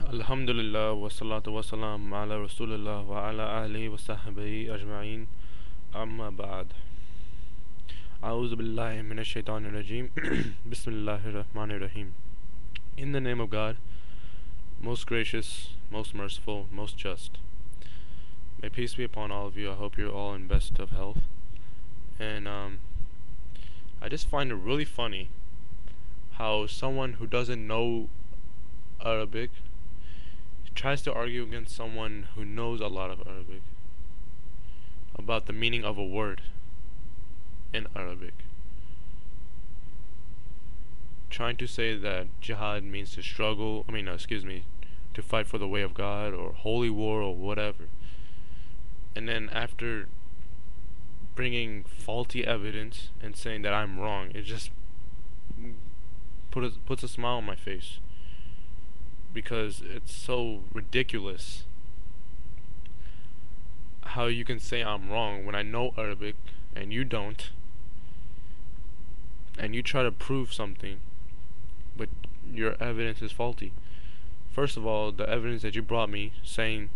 Alhamdulillah wa salatu wa salam ala Rasulillah wa ala ahlihi wa sahbihi ajma'in. Amma ba'd. A'udhu billahi minash shaitanir rajim. Bismillahir rahmanir rahim. In the name of God, most gracious, most merciful, most just. May peace be upon all of you. I hope you're all in best of health. And I just find it really funny how someone who doesn't know Arabic tries to argue against someone who knows a lot of Arabic about the meaning of a word in Arabic. Trying to say that jihad means to struggle, to fight for the way of God or holy war or whatever. And then after bringing faulty evidence and saying that I'm wrong, it just puts a smile on my face. Because it's so ridiculous how you can say I'm wrong when I know Arabic and you don't, and you try to prove something but your evidence is faulty. First of all, the evidence that you brought me saying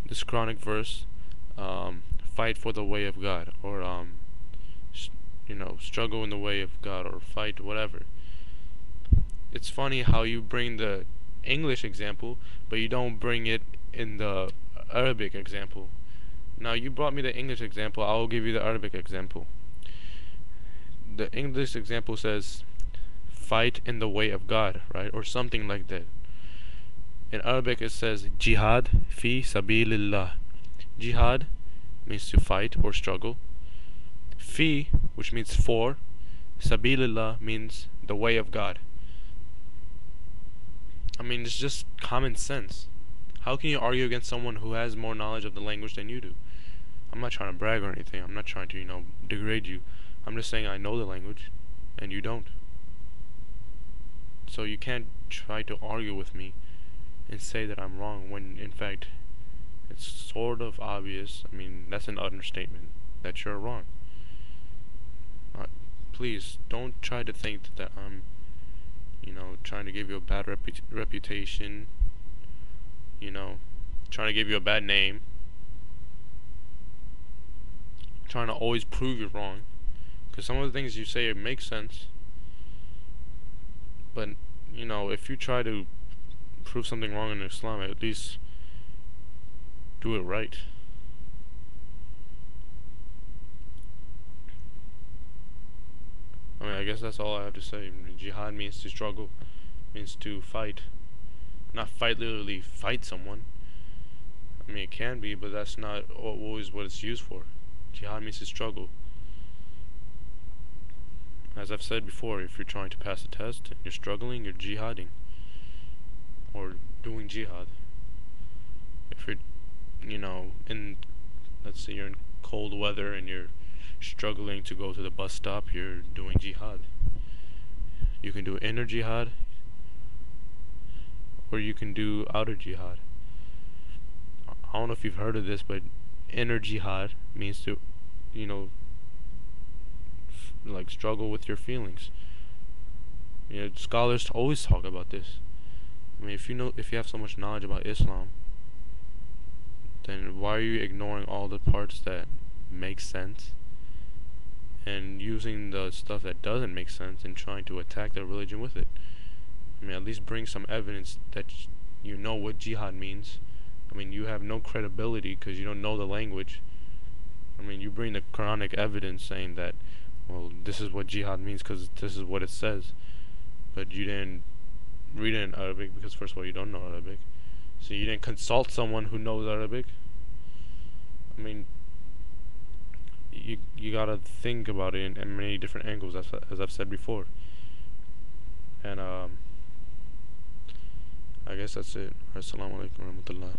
this Quranic verse, fight for the way of God, or struggle in the way of God, or fight whatever. It's funny how you bring the English example, but you don't bring it in the Arabic example. Now you brought me the English example, I will give you the Arabic example. The English example says, fight in the way of God, right? Or something like that. In Arabic it says, Jihad fi sabilillah. Jihad means to fight or struggle. Fi, which means for. Sabilillah means the way of God. It's just common sense. How can you argue against someone who has more knowledge of the language than you do? I'm not trying to brag or anything. I'm not trying to, degrade you. I'm just saying I know the language, and you don't. So you can't try to argue with me and say that I'm wrong when, in fact, it's sort of obvious. That's an understatement that you're wrong. Please, don't try to think that I'm trying to give you a bad reputation, trying to give you a bad name, trying to always prove you're wrong, because some of the things you say make sense, but, if you try to prove something wrong in Islam, at least do it right. I guess that's all I have to say. Jihad means to struggle, means to fight. Not fight, literally fight someone. It can be, but that's not always what it's used for. Jihad means to struggle. As I've said before, if you're trying to pass a test and you're struggling, you're jihading. Or doing jihad. If you're, let's say you're in cold weather and you're struggling to go to the bus stop, you're doing jihad. You can do inner jihad, or you can do outer jihad. I don't know if you've heard of this, but inner jihad means to, like struggle with your feelings. Scholars always talk about this. If you have so much knowledge about Islam, then why are you ignoring all the parts that make sense and using the stuff that doesn't make sense and trying to attack the religion with it? At least bring some evidence that you know what jihad means. You have no credibility because you don't know the language. You bring the Quranic evidence saying that, well, this is what jihad means because this is what it says, but you didn't read it in Arabic because, first of all, you don't know Arabic, so you didn't consult someone who knows Arabic. You gotta think about it in many different angles, as I've said before. And I guess that's it. Assalamu alaikum warahmatullah.